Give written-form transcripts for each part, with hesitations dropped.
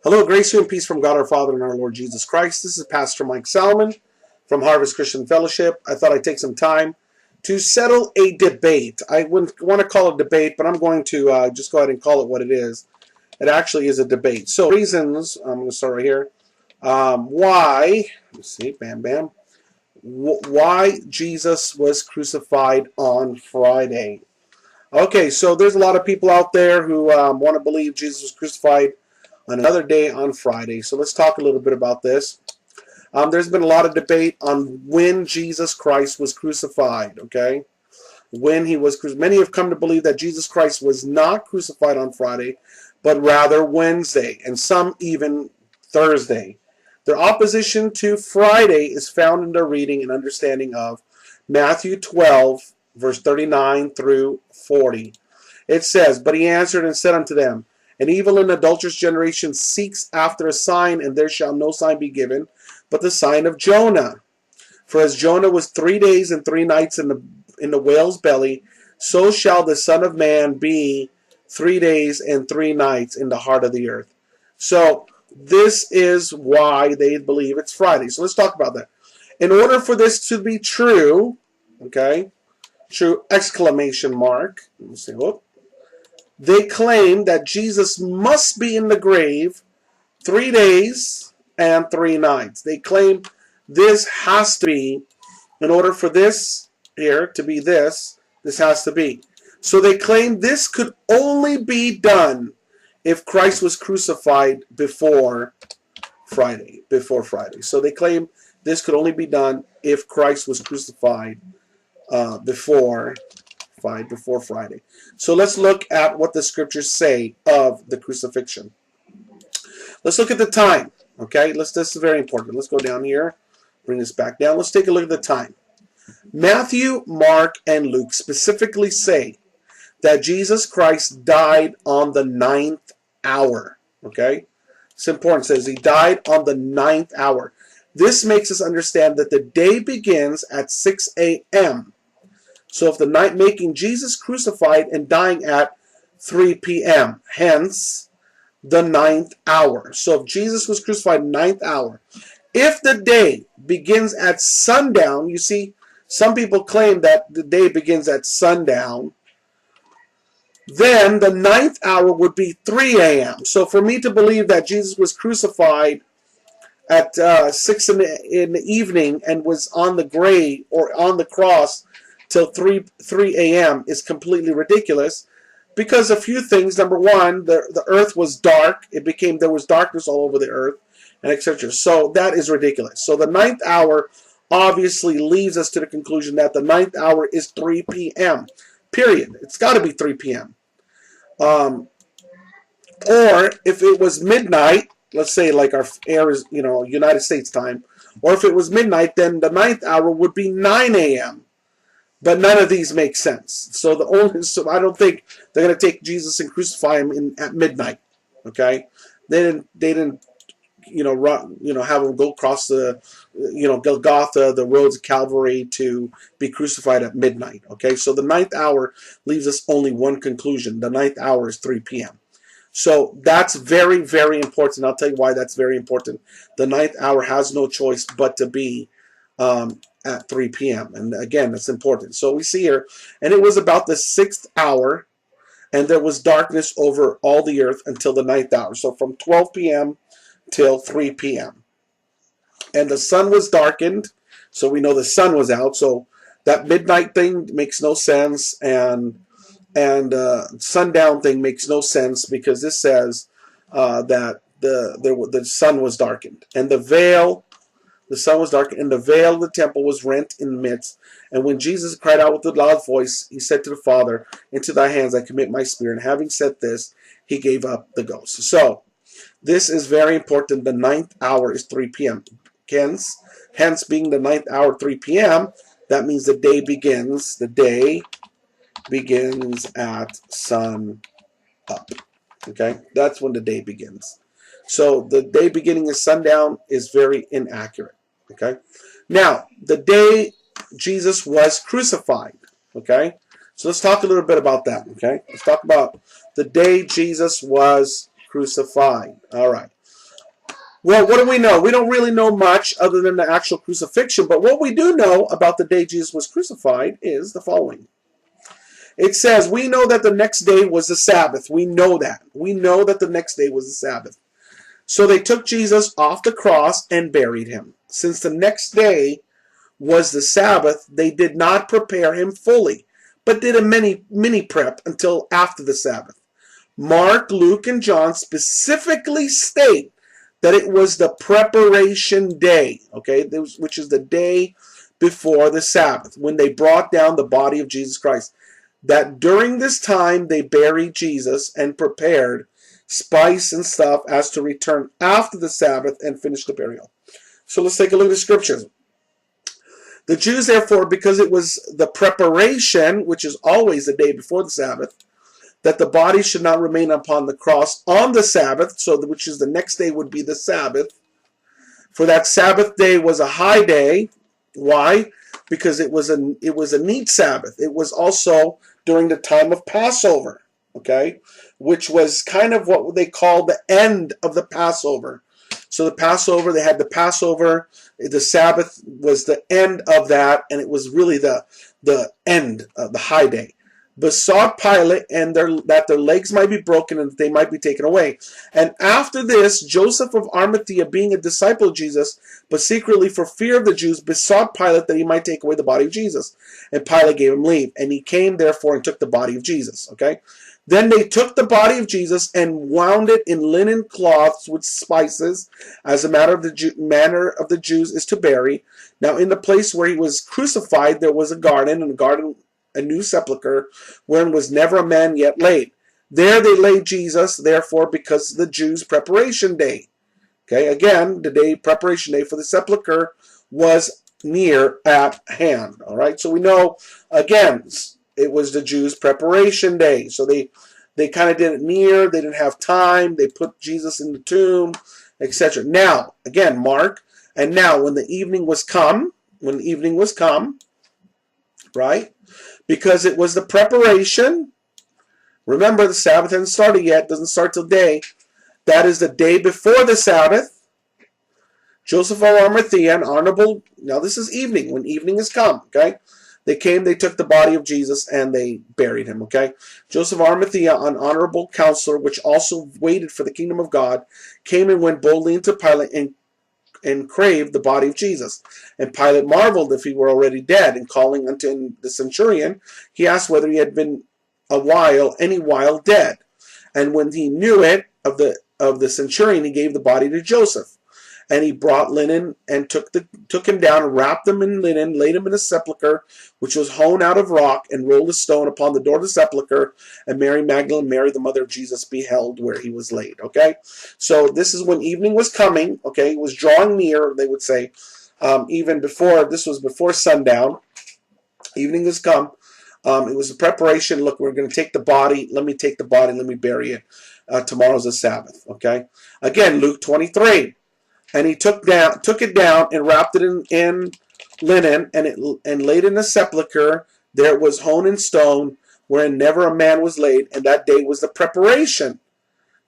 Hello, grace and peace from God our Father and our Lord Jesus Christ. This is Pastor Mike Salmon from Harvest Christian Fellowship. I thought I'd take some time to settle a debate. I wouldn't want to call it a debate, but I'm going to just go ahead and call it what it is. It actually is a debate. So, reasons, I'm going to start right here. Why, let's see, bam, bam. Why Jesus was crucified on Friday. Okay, so there's a lot of people out there who want to believe Jesus was crucified on another day on Friday. So let's talk a little bit about this. There's been a lot of debate on when Jesus Christ was crucified, okay? When he was crucified. Many have come to believe that Jesus Christ was not crucified on Friday, but rather Wednesday, and some even Thursday. Their opposition to Friday is found in their reading and understanding of Matthew 12, verse 39 through 40. It says, "But he answered and said unto them, An evil and adulterous generation seeks after a sign, and there shall no sign be given, but the sign of Jonah. For as Jonah was 3 days and 3 nights in the whale's belly, so shall the Son of Man be 3 days and 3 nights in the heart of the earth." So this is why they believe it's Friday. So let's talk about that. In order for this to be true, okay, true exclamation mark. Let me see. Whoop. They claim that Jesus must be in the grave 3 days and 3 nights. They claim this has to be, in order for this here to be this has to be. So they claim this could only be done if Christ was crucified before Friday. So they claim this could only be done if Christ was crucified before Friday. So let's look at what the scriptures say of the crucifixion. Let's look at the time. Okay, this is very important. Let's go down here, bring this back down. Let's take a look at the time. Matthew, Mark, and Luke specifically say that Jesus Christ died on the 9th hour. Okay, it's important. It says he died on the 9th hour. This makes us understand that the day begins at 6 a.m. So if the night, making Jesus crucified and dying at 3 p.m. Hence, the 9th hour. So if Jesus was crucified 9th hour, if the day begins at sundown, you see, some people claim that the day begins at sundown, then the 9th hour would be 3 a.m. So for me to believe that Jesus was crucified at 6 in the evening and was on the grave or on the cross till 3 a.m. is completely ridiculous, because a few things. Number one, the earth was dark. There was darkness all over the earth, and etc. So that is ridiculous. So the 9th hour obviously leads us to the conclusion that the 9th hour is 3 p.m. Period. It's got to be 3 p.m. Or if it was midnight, let's say like our air is, United States time, or if it was midnight, then the 9th hour would be 9 a.m. But none of these make sense. So I don't think they're going to take Jesus and crucify him at midnight. Okay, they didn't have him go across the Golgotha, the roads of Calvary, to be crucified at midnight. Okay, so the 9th hour leaves us only one conclusion. The 9th hour is 3 p.m. So that's very, very important. I'll tell you why that's very important. The 9th hour has no choice but to be at 3 p.m. And again, that's important. So we see here, and it was about the 6th hour, and there was darkness over all the earth until the 9th hour. So from 12 p.m. till 3 p.m. And the sun was darkened, so we know the sun was out. So that midnight thing makes no sense, and sundown thing makes no sense, because this says that the sun was darkened, and the sun was dark, and the veil of the temple was rent in the midst. And when Jesus cried out with a loud voice, he said to the Father, "Into thy hands I commit my spirit." And having said this, he gave up the ghost. So this is very important. The 9th hour is 3 p.m. Hence, being the 9th hour, 3 p.m., that means the day begins. The day begins at sun up. Okay? That's when the day begins. So the day beginning at sundown is very inaccurate. Okay? Now, the day Jesus was crucified. Okay? So let's talk a little bit about that. Okay? Let's talk about the day Jesus was crucified. All right. Well, what do we know? We don't really know much other than the actual crucifixion, but what we do know about the day Jesus was crucified is the following. It says, we know that the next day was the Sabbath. We know that. We know that the next day was the Sabbath. So they took Jesus off the cross and buried him. Since the next day was the Sabbath, they did not prepare him fully, but did a mini prep until after the Sabbath. Mark, Luke, and John specifically state that it was the preparation day, okay, which is the day before the Sabbath, when they brought down the body of Jesus Christ. That during this time they buried Jesus and prepared spice and stuff as to return after the Sabbath and finish the burial. So let's take a look at the scriptures. The Jews, therefore, because it was the preparation, which is always the day before the Sabbath, that the body should not remain upon the cross on the Sabbath, so which is the next day would be the Sabbath. For that Sabbath day was a high day. Why? Because it was a neat Sabbath. It was also during the time of Passover, okay, which was kind of what they call the end of the Passover. So the Passover, they had the Passover. The Sabbath was the end of that, and it was really the end of the high day. Besought Pilate that their legs might be broken and that they might be taken away. And after this, Joseph of Arimathea, being a disciple of Jesus, but secretly for fear of the Jews, besought Pilate that he might take away the body of Jesus. And Pilate gave him leave. And he came, therefore, and took the body of Jesus. Okay? Then they took the body of Jesus and wound it in linen cloths with spices, as a manner of the Jews is to bury. Now in the place where he was crucified there was a garden, a new sepulchre, wherein was never a man yet laid. There they laid Jesus, therefore, because the Jews' preparation day. Okay, again, the day preparation day for the sepulchre was near at hand. All right, so we know, again, it was the Jews' preparation day. So they kind of did it near. They didn't have time. They put Jesus in the tomb, etc. Now, again, Mark, and now when the evening was come, right? Because it was the preparation. Remember, the Sabbath hasn't started yet. Doesn't start till day. That is the day before the Sabbath. Joseph of Arimathea, an honorable. Now this is evening. When evening has come, okay. They came. They took the body of Jesus and they buried him. Okay. Joseph of Arimathea, an honorable counselor, which also waited for the kingdom of God, came and went boldly into Pilate and craved the body of Jesus. And Pilate marveled if he were already dead, and calling unto the centurion, he asked whether he had been any while dead. And when he knew it of the centurion, he gave the body to Joseph. And he brought linen and took him down and wrapped him in linen, laid him in a sepulchre which was hewn out of rock, and rolled a stone upon the door of the sepulchre. And Mary Magdalene, Mary the mother of Jesus, beheld where he was laid. Okay, so this is when evening was coming. Okay, it was drawing near. They would say, even before this was before sundown. Evening has come. It was a preparation. Look, we're going to take the body. Let me take the body. Let me bury it. Tomorrow's the Sabbath. Okay, again, Luke 23. And he took it down and wrapped it in linen and laid it in a sepulchre. There it was hewn in stone, wherein never a man was laid. And that day was the preparation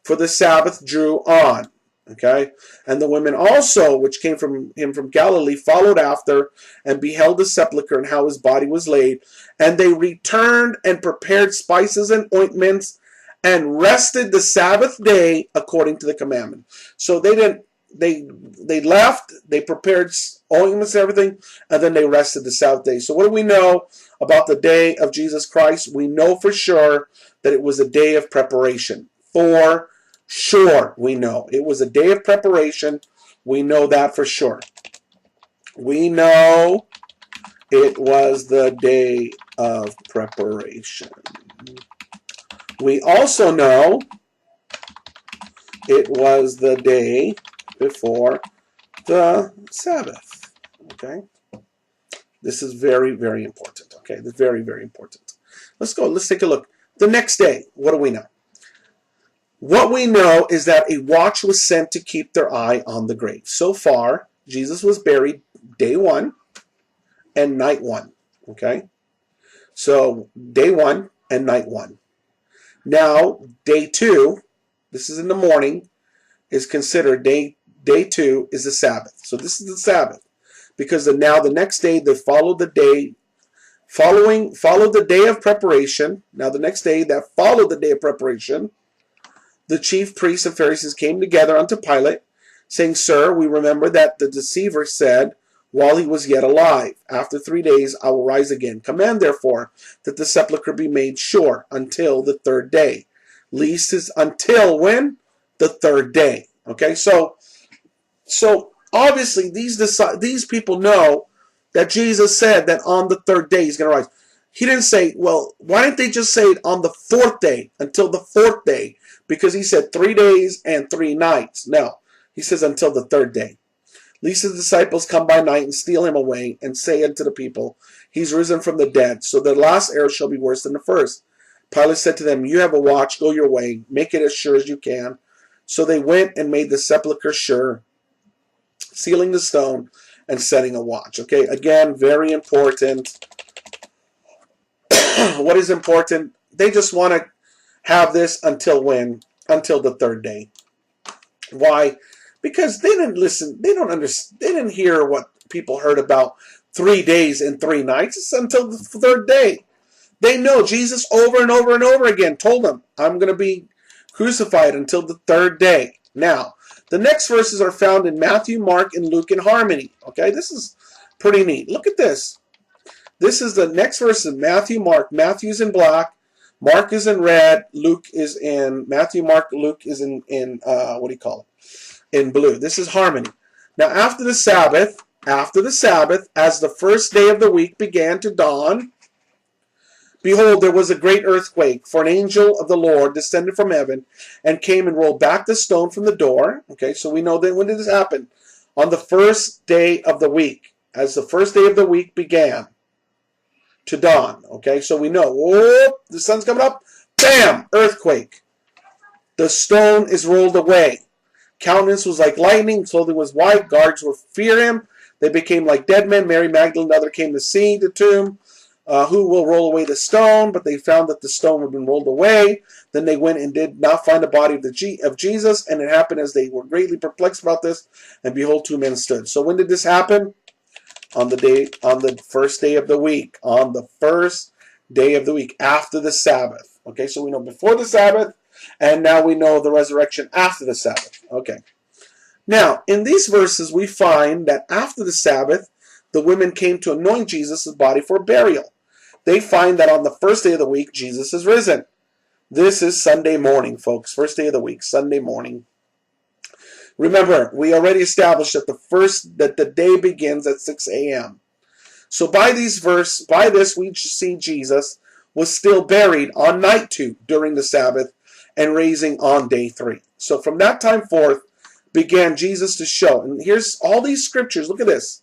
for the Sabbath drew on. Okay, and the women also, which came from him from Galilee, followed after and beheld the sepulchre and how his body was laid. And they returned and prepared spices and ointments and rested the Sabbath day according to the commandment. So they didn't. They left, they prepared ointments and everything, and then they rested the Sabbath day. So what do we know about the day of Jesus Christ? We know for sure that it was a day of preparation. For sure, we know. It was a day of preparation. We know that for sure. We know it was the day of preparation. We also know it was the day before the Sabbath. Okay, this is very, very important. Okay, this is very, very important. Let's go. Let's take a look. The next day, what do we know? What we know is that a watch was sent to keep their eye on the grave. So far, Jesus was buried day 1 and night 1. Okay, so day 1 and night 1. Now, day 2, this is in the morning, is considered day Day 2 is the Sabbath. So this is the Sabbath. Because now the next day they followed the day followed the day of preparation. Now the next day that followed the day of preparation, the chief priests and Pharisees came together unto Pilate, saying, Sir, we remember that the deceiver said, while he was yet alive, after 3 days I will rise again. Command therefore that the sepulchre be made sure until the third day. Least is until when? The third day. Okay, so obviously these people know that Jesus said that on the third day he's going to rise. He didn't say, well, why didn't they just say it on the fourth day, until the fourth day? Because he said 3 days and 3 nights. No, he says until the third day. Lest the disciples come by night and steal him away, and say unto the people, He's risen from the dead, so the last error shall be worse than the first. Pilate said to them, You have a watch, go your way, make it as sure as you can. So they went and made the sepulchre sure, sealing the stone and setting a watch. Okay, again, very important. What is important? They just want to have this until when? Until the third day. Why? Because they didn't listen. They don't understand. They didn't hear what people heard about 3 days and 3 nights. It's until the third day. They know Jesus over and over and over again told them, I'm going to be crucified until the third day. Now, the next verses are found in Matthew, Mark, and Luke in harmony. Okay, this is pretty neat. Look at this. This is the next verse in Matthew, Mark. Matthew's in black. Mark is in red. Luke is in Matthew, Mark, Luke is in what do you call it? In blue. This is harmony. Now after the Sabbath, as the first day of the week began to dawn, behold, there was a great earthquake, for an angel of the Lord descended from heaven and came and rolled back the stone from the door. Okay, so we know that when did this happen? On the first day of the week. As the first day of the week began to dawn. Okay, so we know, whoop, the sun's coming up, bam, earthquake. The stone is rolled away. Countenance was like lightning, clothing was white, guards were fear him. They became like dead men. Mary Magdalene and other came to see the tomb. Who will roll away the stone? But they found that the stone had been rolled away. Then they went and did not find the body of Jesus. And it happened as they were greatly perplexed about this. And behold, 2 men stood. So when did this happen? On the first day of the week. On the first day of the week, after the Sabbath. Okay, so we know before the Sabbath, and now we know the resurrection after the Sabbath. Okay. Now, in these verses, we find that after the Sabbath, the women came to anoint Jesus' body for burial. They find that on the first day of the week, Jesus is risen. This is Sunday morning, folks. First day of the week, Sunday morning. Remember, we already established that the day begins at 6 a.m. So by this we see Jesus was still buried on night 2 during the Sabbath and raising on day 3. So from that time forth began Jesus to show. And here's all these scriptures. Look at this.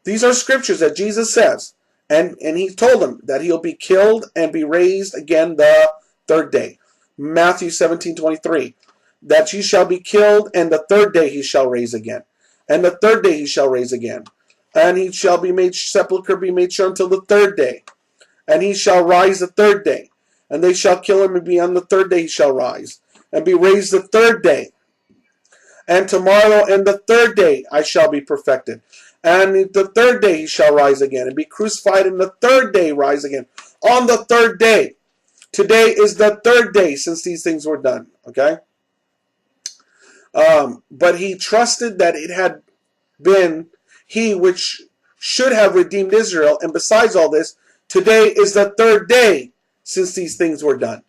These are scriptures that Jesus says. And he told them that he'll be killed and be raised again the third day. Matthew 17:23. That he shall be killed, and the third day he shall raise again. And the third day he shall raise again. And he shall be made, sepulchre be made sure until the third day. And he shall rise the third day. And they shall kill him, and be on the third day he shall rise. And be raised the third day. And tomorrow and the third day I shall be perfected. And the third day he shall rise again, and be crucified, and the third day rise again. On the third day. Today is the third day since these things were done. Okay? But he trusted that it had been he which should have redeemed Israel. And besides all this, today is the third day since these things were done.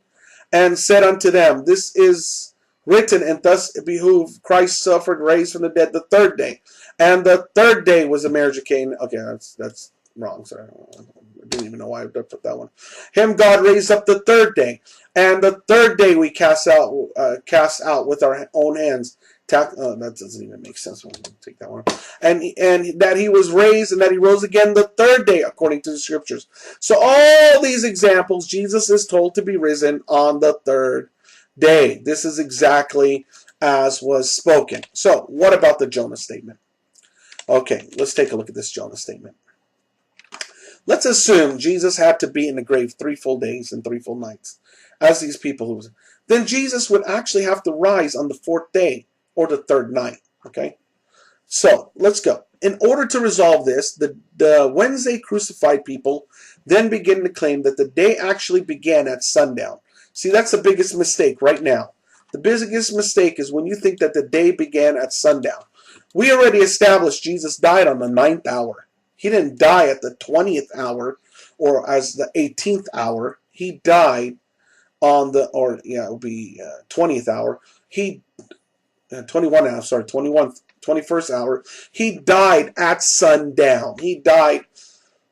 And said unto them, This is written, and thus it behooved Christ suffered, raised from the dead the third day. And the third day was the marriage of Cain. Okay, that's wrong. Sorry, I didn't even know why I put that one. Him God raised up the third day, and the third day we cast out with our own hands. That doesn't even make sense. We'll take that one. And that he was raised, and that he rose again the third day, according to the scriptures. So all these examples, Jesus is told to be risen on the third day. This is exactly as was spoken. So what about the Jonah statement? Okay, let's take a look at this Jonah statement. Let's assume Jesus had to be in the grave 3 full days and 3 full nights, as these people who. Then Jesus would actually have to rise on the 4th day or the 3rd night. Okay? So, let's go. In order to resolve this, the Wednesday crucified people then begin to claim that the day actually began at sundown. See, that's the biggest mistake right now. The biggest mistake is when you think that the day began at sundown. We already established Jesus died on the 9th hour. He didn't die at the 20th hour or as the 18th hour. He died on the, or yeah, it would be 20th hour. He, 21 hour, sorry, 21st hour. He died at sundown. He died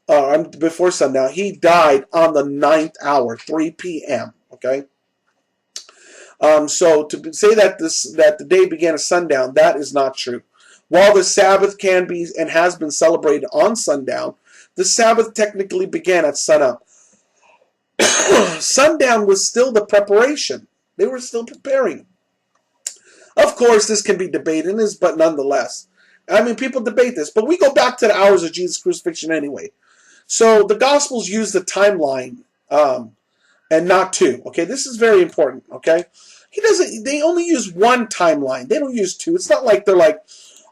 before sundown. He died on the 9th hour, 3 p.m. Okay. So to say that the day began at sundown, that is not true. While the Sabbath can be and has been celebrated on sundown, the Sabbath technically began at sunup. Sundown was still the preparation. They were still preparing. Of course, this can be debated, but nonetheless. I mean, people debate this, but we go back to the hours of Jesus' crucifixion anyway. So the Gospels use the timeline and not two. Okay, this is very important. Okay, they only use one timeline. They don't use two. It's not like they're like,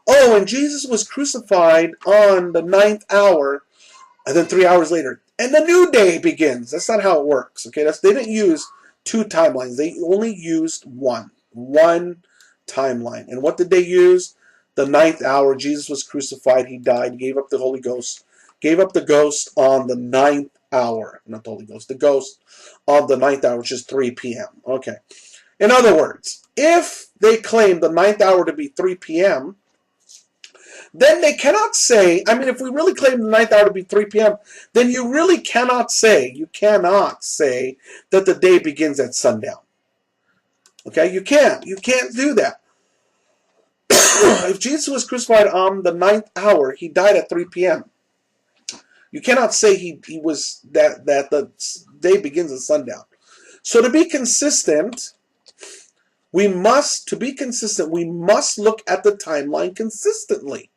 oh, and Jesus was crucified on the 9th hour, and then 3 hours later, and the new day begins. That's not how it works. Okay, they didn't use two timelines. They only used one timeline. And what did they use? The 9th hour. Jesus was crucified. He died. Gave up the Holy Ghost. Gave up the ghost on the 9th hour. Not the Holy Ghost. The ghost on the 9th hour, which is 3 p.m. Okay. In other words, if they claim the 9th hour to be 3 p.m., then they cannot say, I mean, if we really claim the 9th hour to be 3 p.m., then you really cannot say, that the day begins at sundown. Okay, you can't do that. If Jesus was crucified on the 9th hour, he died at 3 p.m. You cannot say he was that the day begins at sundown. So to be consistent, we must look at the timeline consistently.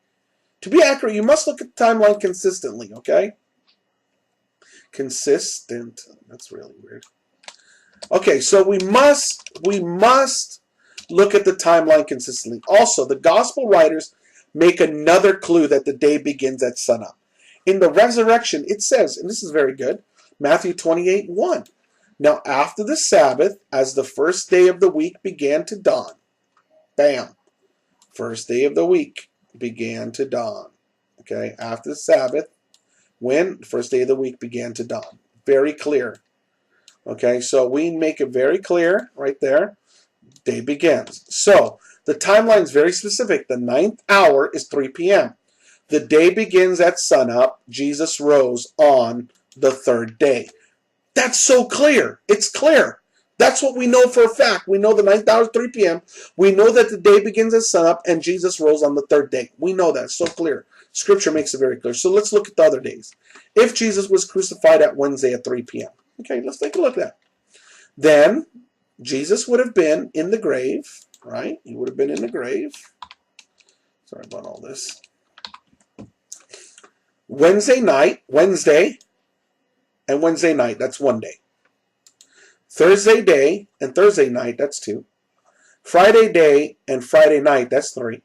To be accurate, you must look at the timeline consistently, okay? Consistent. That's really weird. Okay, so we must look at the timeline consistently. Also, the gospel writers make another clue that the day begins at sunup. In the resurrection, it says, and this is very good, Matthew 28:1. Now after the Sabbath, as the first day of the week began to dawn. Bam. First day of the week began to dawn. Okay, after the Sabbath, when the first day of the week began to dawn. Very clear. Okay, so we make it very clear right there. Day begins. So the timeline is very specific. The 9th hour is 3 p.m. The day begins at sunup. Jesus rose on the 3rd day. That's so clear. It's clear. That's what we know for a fact. We know the 9th hour is 3 p.m. We know that the day begins at sunup and Jesus rose on the 3rd day. We know that. It's so clear. Scripture makes it very clear. So let's look at the other days. If Jesus was crucified at Wednesday at 3 p.m. Okay, let's take a look at that. Then Jesus would have been in the grave, right? He would have been in the grave. Sorry about all this. Wednesday, and Wednesday night, that's 1 day. Thursday day and Thursday night, that's 2. Friday day and Friday night, that's 3.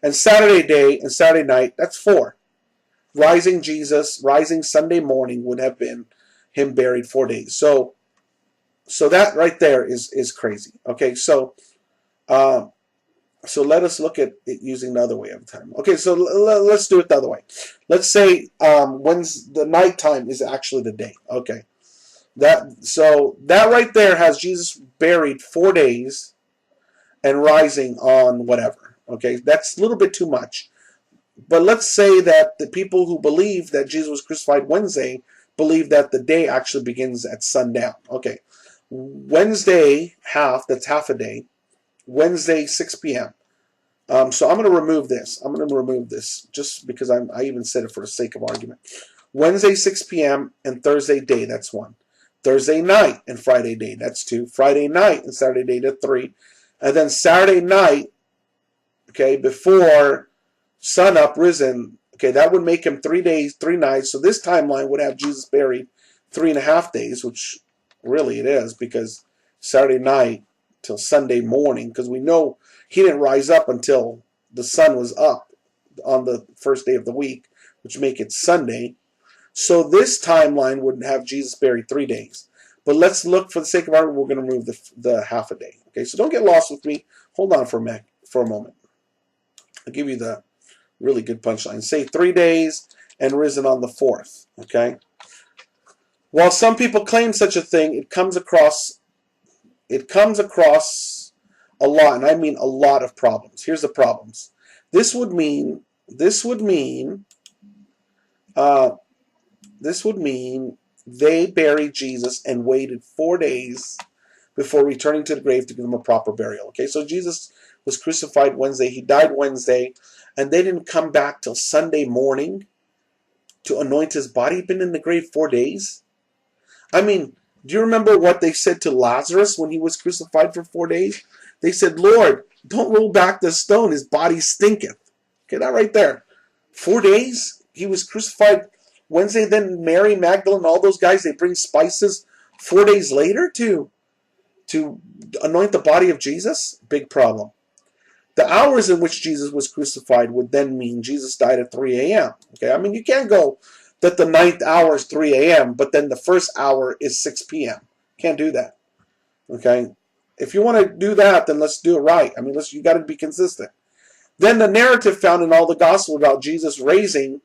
And Saturday day and Saturday night, that's 4. Rising Sunday morning would have been him buried 4 days. So that right there is crazy. Okay, so let us look at it using the other way of time. Okay, so let's do it the other way. Let's say when's the nighttime is actually the day. Okay, that right there has Jesus buried 4 days and rising on whatever. Okay, that's a little bit too much. But let's say that the people who believe that Jesus was crucified Wednesday believe that the day actually begins at sundown. Okay, Wednesday that's half a day. Wednesday 6 p.m. So I'm going to remove this. I'm going to remove this just because I even said it for the sake of argument. Wednesday 6 p.m. and Thursday day, that's 1. Thursday night and Friday day, that's 2. Friday night and Saturday day, that's 3. And then Saturday night, okay, before sunup risen, okay, that would make him 3 days, 3 nights. So this timeline would have Jesus buried 3.5 days, which really it is, because Saturday night till Sunday morning, because we know he didn't rise up until the sun was up on the first day of the week, which make it Sunday. So this timeline would have Jesus buried 3 days. But let's look, for the sake of argument, we're going to remove the half a day. Okay, so don't get lost with me. Hold on for a moment. I'll give you the really good punchline. Say 3 days and risen on the fourth. Okay. While some people claim such a thing, it comes across a lot, and I mean a lot of problems. Here's the problems. This would mean they buried Jesus and waited 4 days before returning to the grave to give him a proper burial. Okay, so Jesus was crucified Wednesday. He died Wednesday, and they didn't come back till Sunday morning to anoint his body. He'd been in the grave 4 days. I mean, do you remember what they said to Lazarus when he was crucified for 4 days? They said, Lord, don't roll back the stone. His body stinketh. Okay, that right there. 4 days? He was crucified Wednesday. Then Mary Magdalene, all those guys, they bring spices 4 days later to anoint the body of Jesus? Big problem. The hours in which Jesus was crucified would then mean Jesus died at 3 a.m. Okay, I mean, you can't go that the 9th hour is 3 a.m., but then the first hour is 6 p.m. Can't do that. Okay? If you want to do that, then let's do it right. I mean, you got to be consistent. Then the narrative found in all the gospel about Jesus raising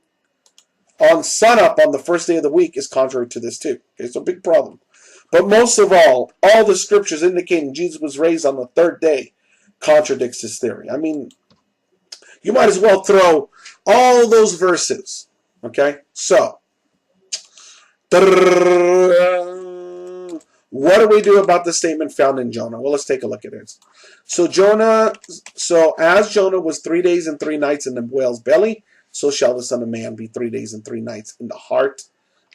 on sunup on the first day of the week is contrary to this too. Okay, so big problem. But most of all the scriptures indicating Jesus was raised on the third day contradicts this theory. I mean, you might as well throw all those verses. Okay, so what do we do about the statement found in Jonah? Well, let's take a look at it. So as Jonah was 3 days and 3 nights in the whale's belly, so shall the Son of Man be 3 days and 3 nights in the heart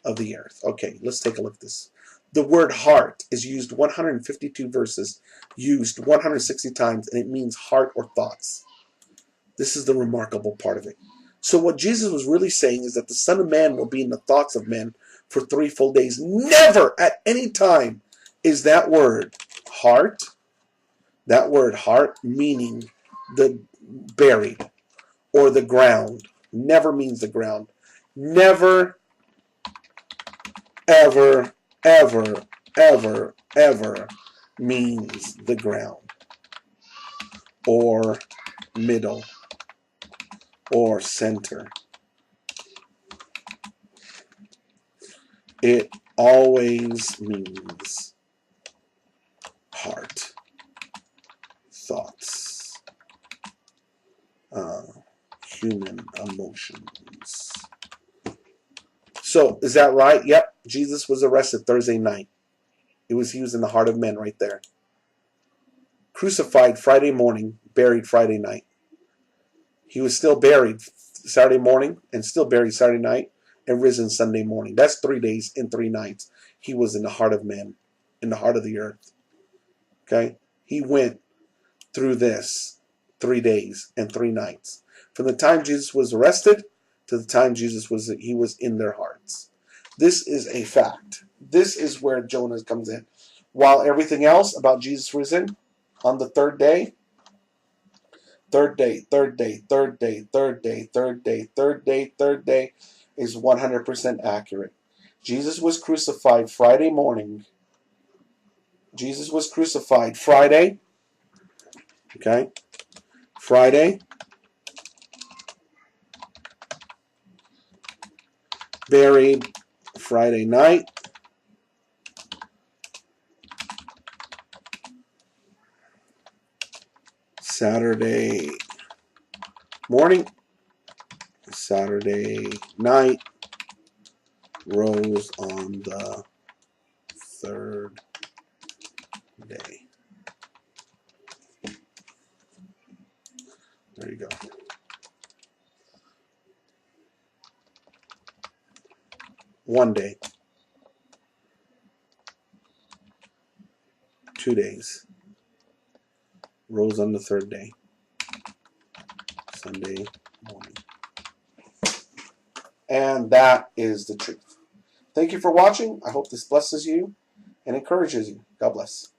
of the earth. Okay, let's take a look at this. The word heart is used 152 verses, used 160 times, and it means heart or thoughts. This is the remarkable part of it. So what Jesus was really saying is that the Son of Man will be in the thoughts of men for 3 full days. Never at any time is that word heart meaning the buried or the ground. Never means the ground. Never, ever, ever, ever, ever means the ground or middle or center. It always means heart, thoughts, human emotions. So, is that right? Yep, Jesus was arrested Thursday night. He was in the heart of men right there. Crucified Friday morning, buried Friday night. He was still buried Saturday morning and still buried Saturday night and risen Sunday morning. That's 3 days and 3 nights. He was in the heart of men, in the heart of the earth. Okay? He went through this 3 days and 3 nights. From the time Jesus was arrested to the time he was in their hearts. This is a fact. This is where Jonah comes in. While everything else about Jesus risen on the third day, third day is 100% accurate. Jesus was crucified Friday morning. Jesus was crucified Friday. Okay? Friday. Buried Friday night. Saturday morning. Saturday night. Rose on the third day. There you go. One day. 2 days. Rose on the third day. Sunday morning. And that is the truth. Thank you for watching. I hope this blesses you and encourages you. God bless.